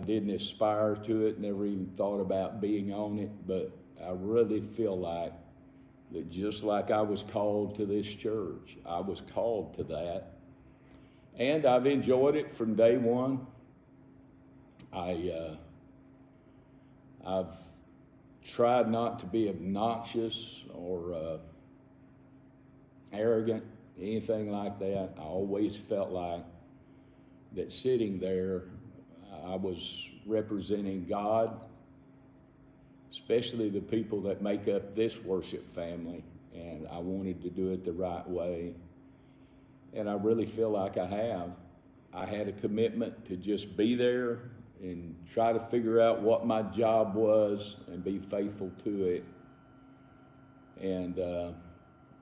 didn't aspire to it, never even thought about being on it, but I really feel like that just like I was called to this church, I was called to that. And I've enjoyed it from day one. I've tried not to be obnoxious or arrogant, anything like that. I always felt like that sitting there, I was representing God, especially the people that make up this worship family, and I wanted to do it the right way. And I really feel like I have. I had a commitment to just be there and try to figure out what my job was and be faithful to it. And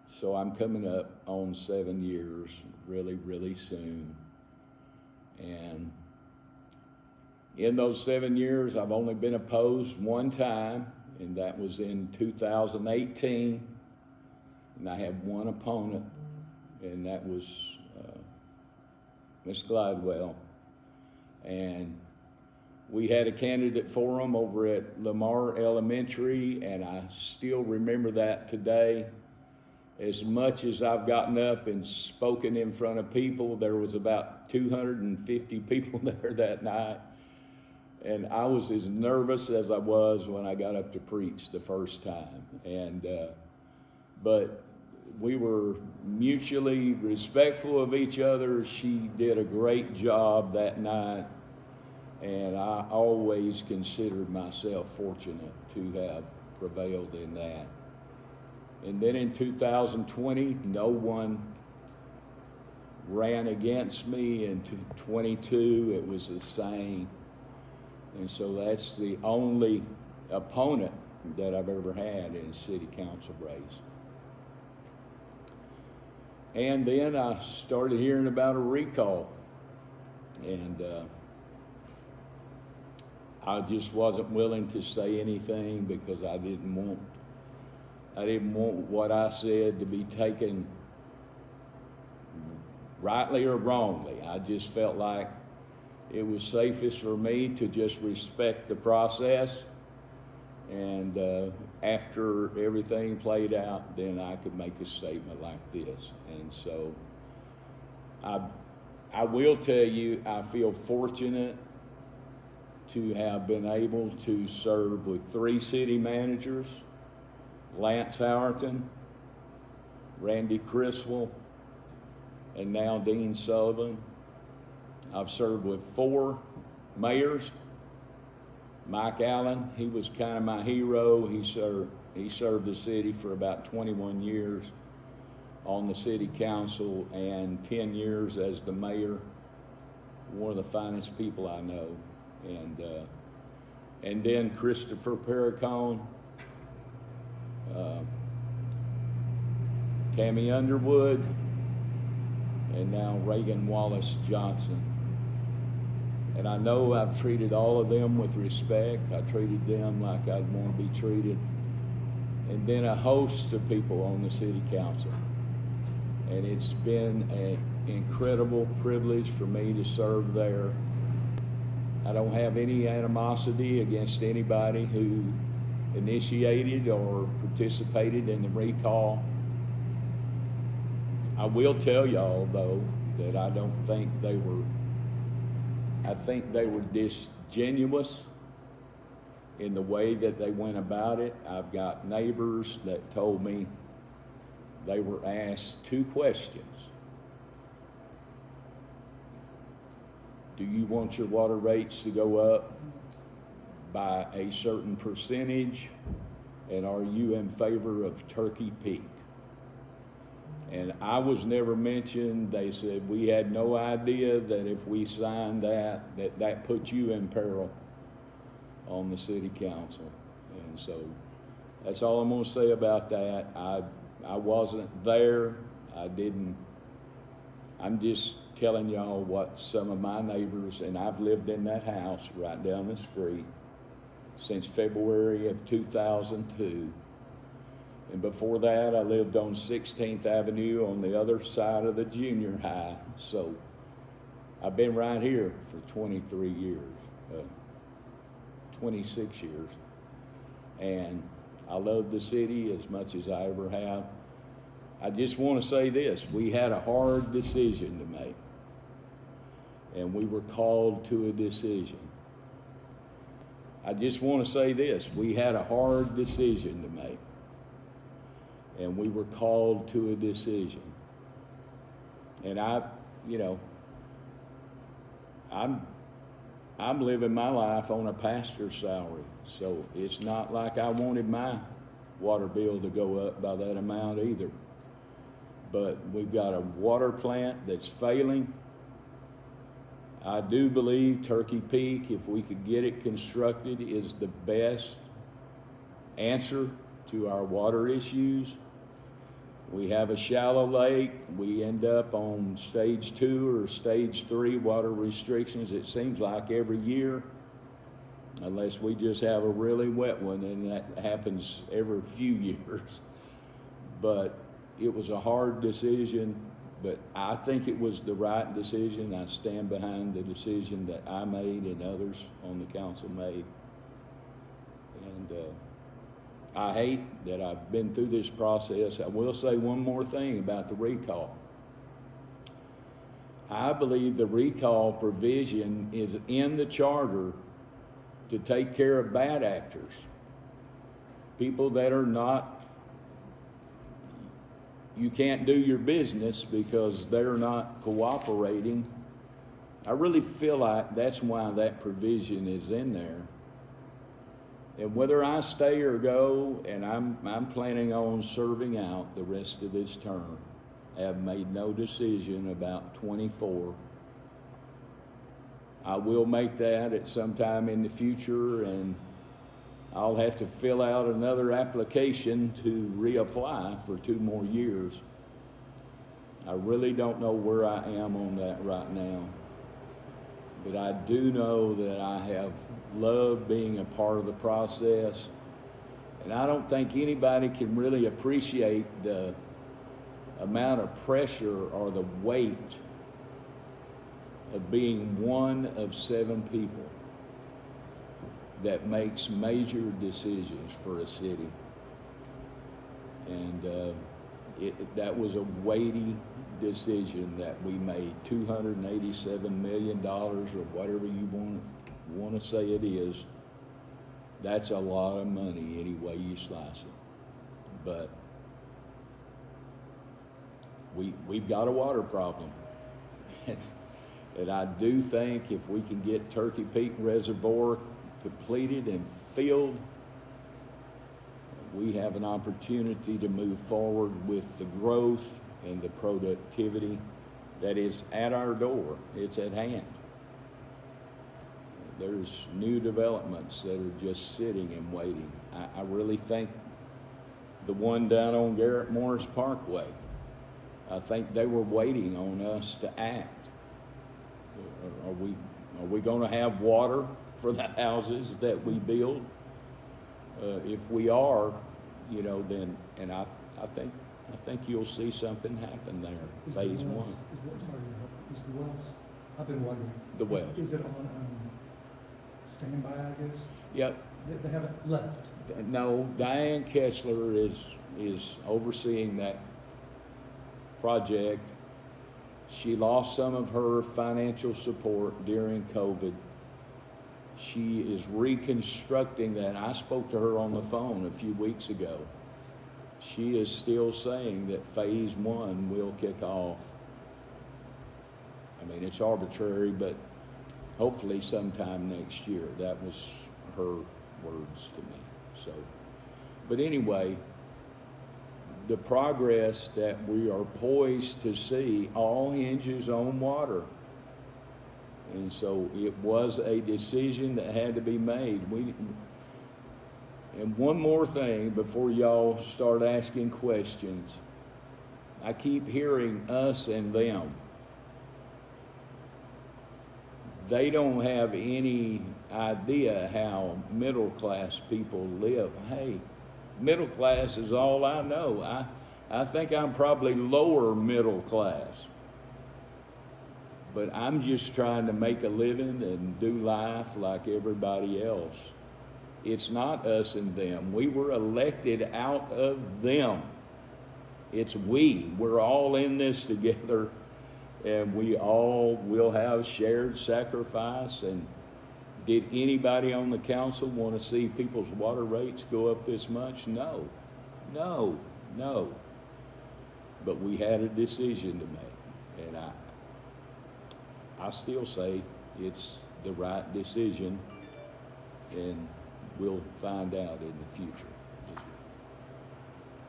so I'm coming up on 7 years really, really soon. And in those 7 years, I've only been opposed one time, and that was in 2018. And I had one opponent, and that was Miss Glidewell. And we had a candidate forum over at Lamar Elementary, and I still remember that today. As much as I've gotten up and spoken in front of people, there was about 250 people there that night. And I was as nervous as I was when I got up to preach the first time. And but we were mutually respectful of each other. She did a great job that night, and I always considered myself fortunate to have prevailed in that. And then in 2020, no one ran against me. In 22, it was the same. And so that's the only opponent that I've ever had in a city council race. And then I started hearing about a recall, and I just wasn't willing to say anything because I didn't want what I said to be taken rightly or wrongly. I just felt like it was safest for me to just respect the process, and after everything played out, then I could make a statement like this. And so I will tell you, I feel fortunate to have been able to serve with 3 city managers: Lance Howerton, Randy Criswell, and now Dean Sullivan. I've served with 4 mayors. Mike Allen, he was kind of my hero. He served the city for about 21 years on the city council and 10 years as the mayor. One of the finest people I know. And then Christopher Perricone, Tammy Underwood, and now Reagan Wallace Johnson. And I know I've treated all of them with respect. I treated them like I'd want to be treated. And then a host of people on the city council. And it's been an incredible privilege for me to serve there. I don't have any animosity against anybody who initiated or participated in the recall. I will tell y'all, though, that I think they were disingenuous in the way that they went about it. I've got neighbors that told me they were asked 2 questions. Do you want your water rates to go up by a certain percentage? And are you in favor of Turkey Peak? And I was never mentioned. They said we had no idea that if we signed that put you in peril on the city council. And so that's all I'm going to say about that. I wasn't there. I'm just telling y'all what some of my neighbors, and I've lived in that house right down the street since February of 2002. And before that, I lived on 16th Avenue on the other side of the junior high. So I've been right here for 23 years. 26 years. And I love the city as much as I ever have. I just want to say this, we had a hard decision to make. And we were called to a decision. I just want to say this, we had a hard decision to make. And we were called to a decision. And I'm living my life on a pastor's salary, so it's not like I wanted my water bill to go up by that amount either. But we've got a water plant that's failing. I do believe Turkey Peak, if we could get it constructed, is the best answer to our water issues. We have a shallow lake. We end up on stage 2 or stage 3 water restrictions, it seems like, every year, unless we just have a really wet one, and that happens every few years. But it was a hard decision, but I think it was the right decision. I stand behind the decision that I made and others on the council made. And I hate that I've been through this process. I will say one more thing about the recall. I believe the recall provision is in the charter to take care of bad actors, people that are not, you can't do your business because they're not cooperating. I really feel like that's why that provision is in there. And whether I stay or go, and I'm planning on serving out the rest of this term. I have made no decision about 24. I will make that at some time in the future, and I'll have to fill out another application to reapply for 2 more years. I really don't know where I am on that right now. But I do know that I have loved being a part of the process. And I don't think anybody can really appreciate the amount of pressure or the weight of being one of 7 people that makes major decisions for a city. And that was a weighty decision that we made. $287 million, or whatever you want to say it is. That's a lot of money any way you slice it. But we've got a water problem. And I do think if we can get Turkey Peak Reservoir completed and filled, we have an opportunity to move forward with the growth and the productivity that is at our door. It's at hand. There's new developments that are just sitting and waiting. I really think the one down on Garrett Morris Parkway, I think they were waiting on us to act. Are we going to have water for the houses that we build? If we are, then, and I think you'll see something happen there. Phase 1. Is the wells? I've been wondering. The wells. Is it on standby, I guess? Yep. They haven't left. No, Diane Kessler is overseeing that project. She lost some of her financial support during COVID. She is reconstructing that. I spoke to her on the phone a few weeks ago. She is still saying that phase 1 will kick off. I mean, it's arbitrary, but hopefully sometime next year. That was her words to me. So, but anyway, the progress that we are poised to see all hinges on water. And so it was a decision that had to be made. And one more thing before y'all start asking questions. I keep hearing us and them. They don't have any idea how middle class people live. Hey, middle class is all I know. I think I'm probably lower middle class. But I'm just trying to make a living and do life like everybody else. It's not us and them. We were elected out of them. It's we. We're all in this together, and we all will have shared sacrifice. And did anybody on the council want to see people's water rates go up this much? No. But we had a decision to make, and I still say it's the right decision, and we'll find out in the future.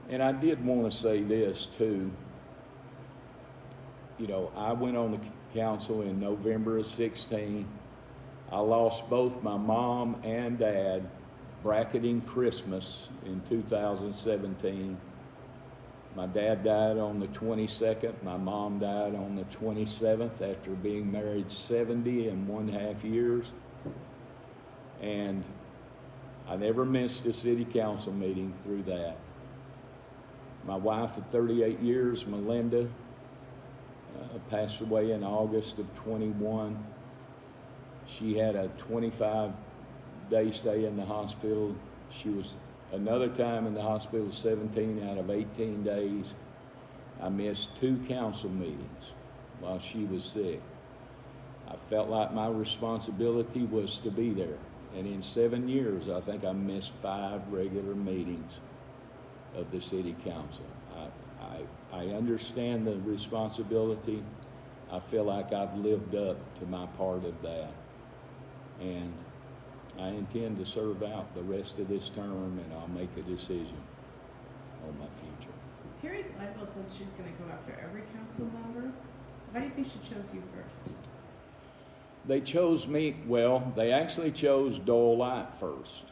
And I did want to say this too. You know, I went on the council in November of 16. I lost both my mom and dad bracketing Christmas in 2017. My dad died on the 22nd. My mom died on the 27th after being married 70.5 years. And I never missed a city council meeting through that. My wife of 38 years, Melinda, passed away in August of 21. She had a 25-day stay in the hospital. She was another time in the hospital 17 out of 18 days. I missed 2 council meetings while she was sick. I felt like my responsibility was to be there. And in 7 years, I think I missed 5 regular meetings of the city council. I understand the responsibility. I feel like I've lived up to my part of that. And I intend to serve out the rest of this term, and I'll make a decision on my future. Terry Lidwell said she's going to go after every council member. Why do you think she chose you first? They chose me, well, they actually chose Doyle Light first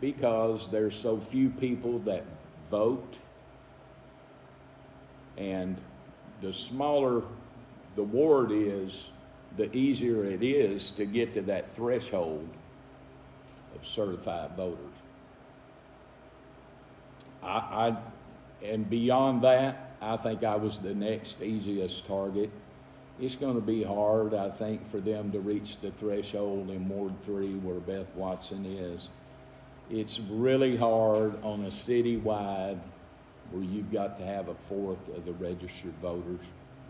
because there's so few people that vote, and the smaller the ward is, the easier it is to get to that threshold of certified voters. And beyond that, I think I was the next easiest target. It's going to be hard, I think, for them to reach the threshold in Ward 3 where Beth Watson is. It's really hard on a citywide where you've got to have 1/4 of the registered voters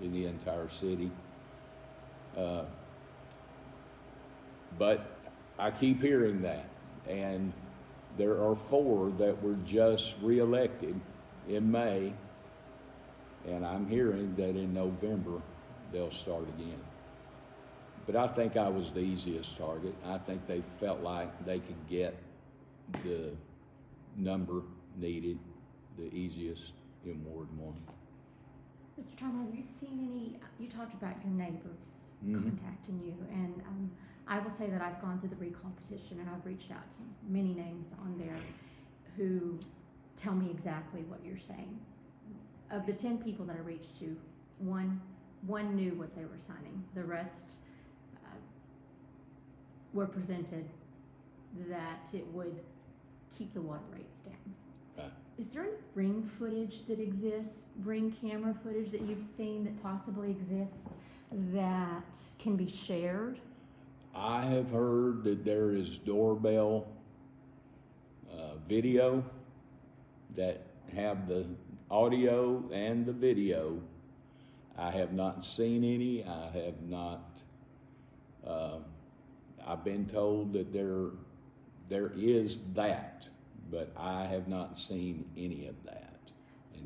in the entire city. But I keep hearing that, and there are 4 that were just reelected in May, and I'm hearing that in November they'll start again. But I think I was the easiest target. I think they felt like they could get the number needed, the easiest in Ward 1. Mr. Tomlin, have you seen any, you talked about your neighbors contacting you, and I will say that I've gone through the recall petition and I've reached out to many names on there who tell me exactly what you're saying. Of the 10 people that I reached to, one knew what they were signing. The rest were presented that it would keep the water rates down. Right. Is there any ring footage that exists, ring camera footage that you've seen that possibly exists that can be shared? I have heard that there is doorbell video that have the audio and the video. I have not seen any. I have not. I've been told that there is that, but I have not seen any of that.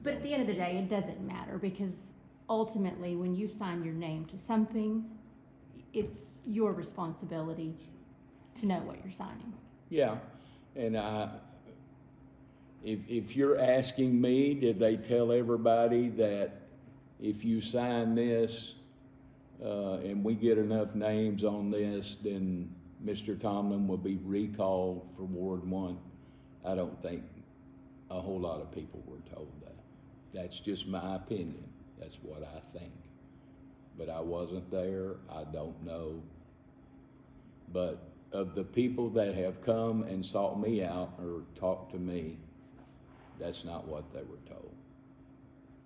But at the end of the day, it doesn't matter, because ultimately when you sign your name to something, it's your responsibility to know what you're signing. Yeah, and if you're asking me, did they tell everybody that if you sign this and we get enough names on this, then Mr. Tomlin will be recalled for Ward 1? I don't think a whole lot of people were told that. That's just my opinion. That's what I think. But I wasn't there. I don't know. But of the people that have come and sought me out or talked to me, that's not what they were told.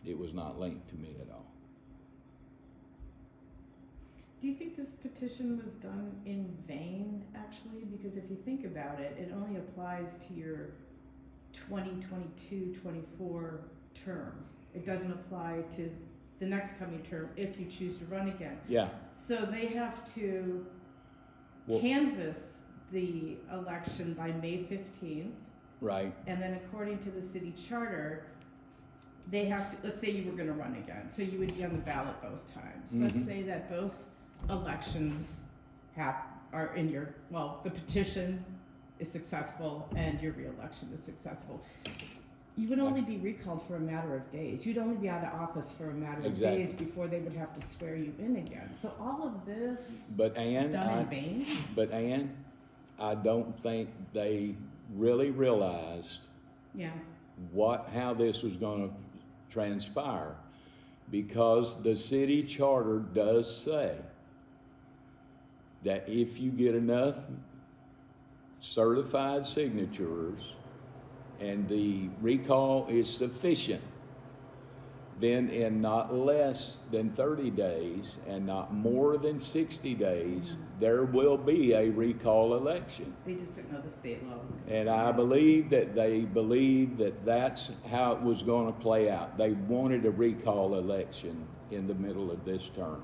It was not linked to me at all. Do you think this petition was done in vain, actually? Because because if you think about it, it only applies to your 2022-24 term. It doesn't apply to the next coming term if you choose to run again. Yeah, So they have to Well- canvass the election by May 15th, right, and then according to the city charter, they have to, let's say you were gonna run again, so you would be on the ballot both times. Mhm. Let's say that both elections are in your, well, the petition is successful and your reelection is successful. You would only be recalled for a matter of days. You'd only be out of office for a matter of Exactly. days before they would have to swear you in again. So all of this but Ann, done in vain? I don't think they really realized Yeah. how this was gonna transpire, because the city charter does say that if you get enough certified signatures and the recall is sufficient, then in not less than 30 days and not more than 60 days, there will be a recall election. They just didn't know the state law was gonna. And I believe that they believed that that's how it was going to play out. They wanted a recall election in the middle of this term.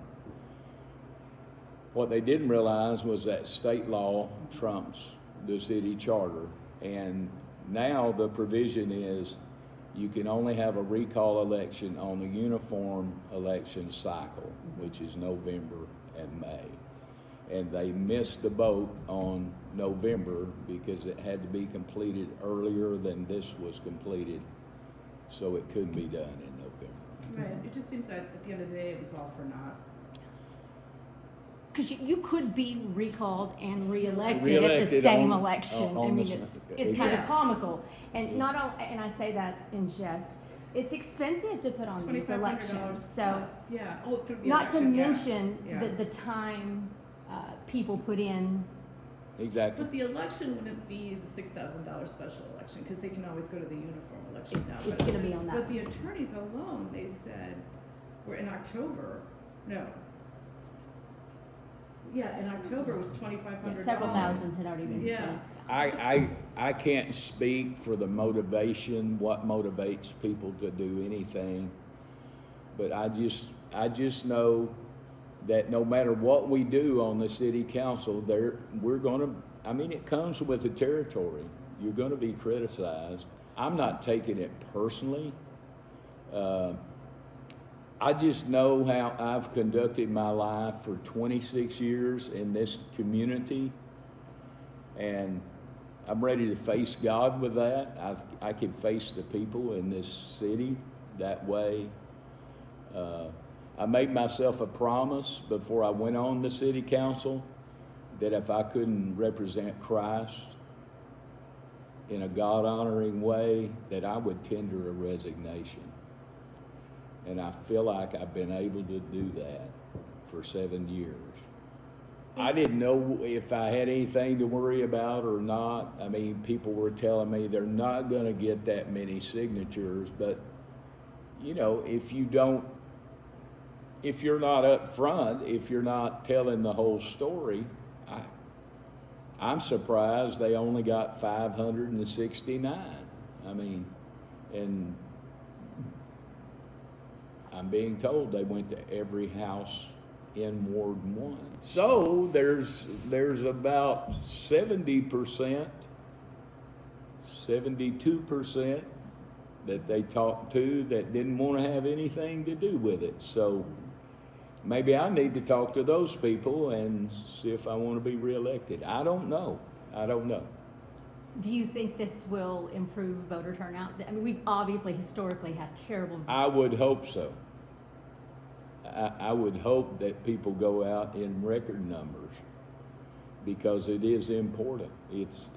What they didn't realize was that state law trumps the city charter. And now the provision is you can only have a recall election on the uniform election cycle, which is November and May. And they missed the boat on November because it had to be completed earlier than this was completed, so it couldn't be done in November. Right, it just seems that at the end of the day, it was all for naught. Because you could be recalled and reelected at the Reelected same on- election. on I mean, the it's kind of Yeah. comical. And not only, and I say that in jest, it's expensive to put on these $2,500 elections. So, plus, yeah. Oh, for the not to election, yeah. mention Yeah. the time people put in. Exactly. But the election wouldn't be the $6,000 special election, because they can always go to the uniform election now. It's going to be on that. But the attorneys alone, they said, were in October, no. Yeah, in October it was $2,500. Several thousand had already been Yeah. spent. I can't speak for the motivation, what motivates people to do anything, but I just know that no matter what we do on the city council, we're gonna, I mean, it comes with the territory. You're gonna be criticized. I'm not taking it personally. I just know how I've conducted my life for 26 years in this community, and I'm ready to face God with that. I can face the people in this city that way. I made myself a promise before I went on the city council that if I couldn't represent Christ in a God-honoring way, that I would tender a resignation. And I feel like I've been able to do that for 7 years. I didn't know if I had anything to worry about or not. I mean, people were telling me they're not going to get that many signatures, but you know, if you're not up front, if you're not telling the whole story, I'm surprised they only got 569. I mean, and I'm being told they went to every house in Ward 1. So there's about 70%, 72% that they talked to that didn't want to have anything to do with it. So maybe I need to talk to those people and see if I want to be reelected. I don't know. Do you think this will improve voter turnout? I mean, we've obviously historically had terrible. I would hope so. I would hope that people go out in record numbers because it is important. It's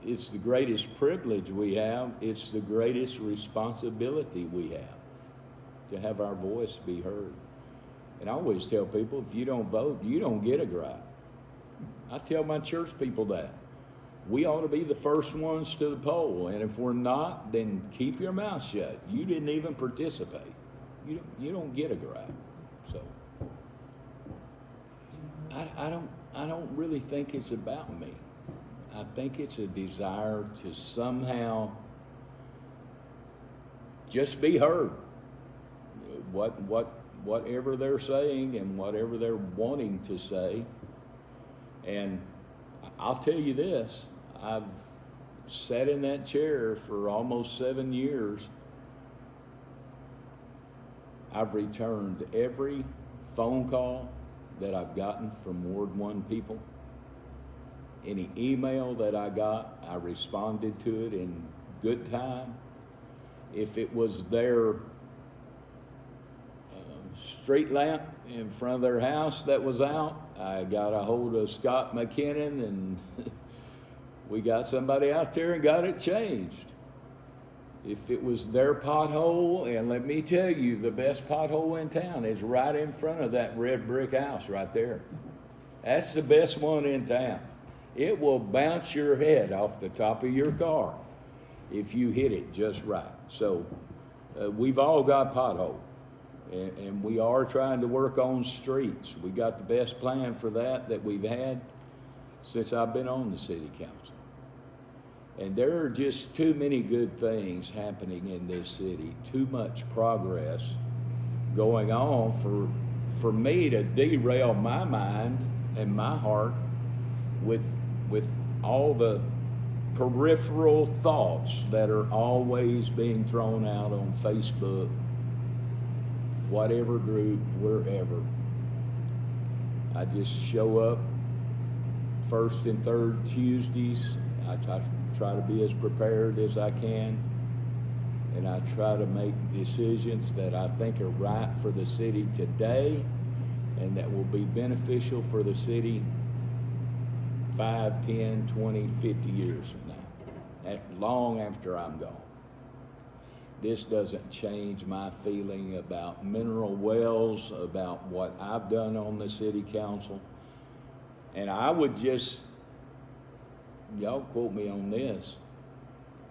the greatest privilege we have. It's the greatest responsibility we have to have our voice be heard. And I always tell people, if you don't vote, you don't get a gripe. I tell my church people that. We ought to be the first ones to the poll, and if we're not, then keep your mouth shut. You didn't even participate. You don't get a gripe. So I don't really think it's about me. I think it's a desire to somehow just be heard. Whatever they're saying and whatever they're wanting to say. And I'll tell you this, I've sat in that chair for almost 7 years. I've returned every phone call that I've gotten from Ward 1 people. Any email that I got, I responded to it in good time. If it was their street lamp in front of their house that was out, I got a hold of Scott McKinnon and we got somebody out there and got it changed. If it was their pothole, and let me tell you, the best pothole in town is right in front of that red brick house right there. That's the best one in town. It will bounce your head off the top of your car if you hit it just right. So we've all got potholes, and we are trying to work on streets. We got the best plan for that we've had since I've been on the city council. And there are just too many good things happening in this city, too much progress going on for me to derail my mind and my heart with all the peripheral thoughts that are always being thrown out on Facebook, whatever group, wherever. I just show up first and third Tuesdays. I try to be as prepared as I can, and I try to make decisions that I think are right for the city today and that will be beneficial for the city 5, 10, 20, 50 years from now, long after I'm gone. This doesn't change my feeling about mineral wells, about what I've done on the city council. And I would just, y'all quote me on this,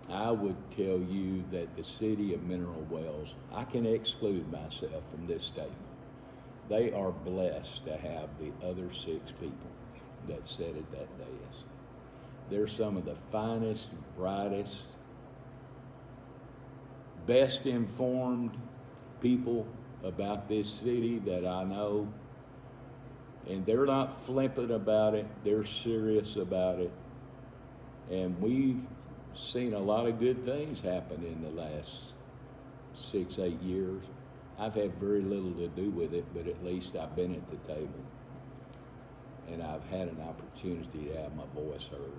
I would tell you that the city of Mineral Wells, I can exclude myself from this statement. They are blessed to have the other 6 people that sat at that dais. They're some of the finest, brightest, best informed people about this city that I know. And they're not flippant about it, they're serious about it. And we've seen a lot of good things happen in the last 6, 8 years. I've had very little to do with it, but at least I've been at the table. And I've had an opportunity to have my voice heard.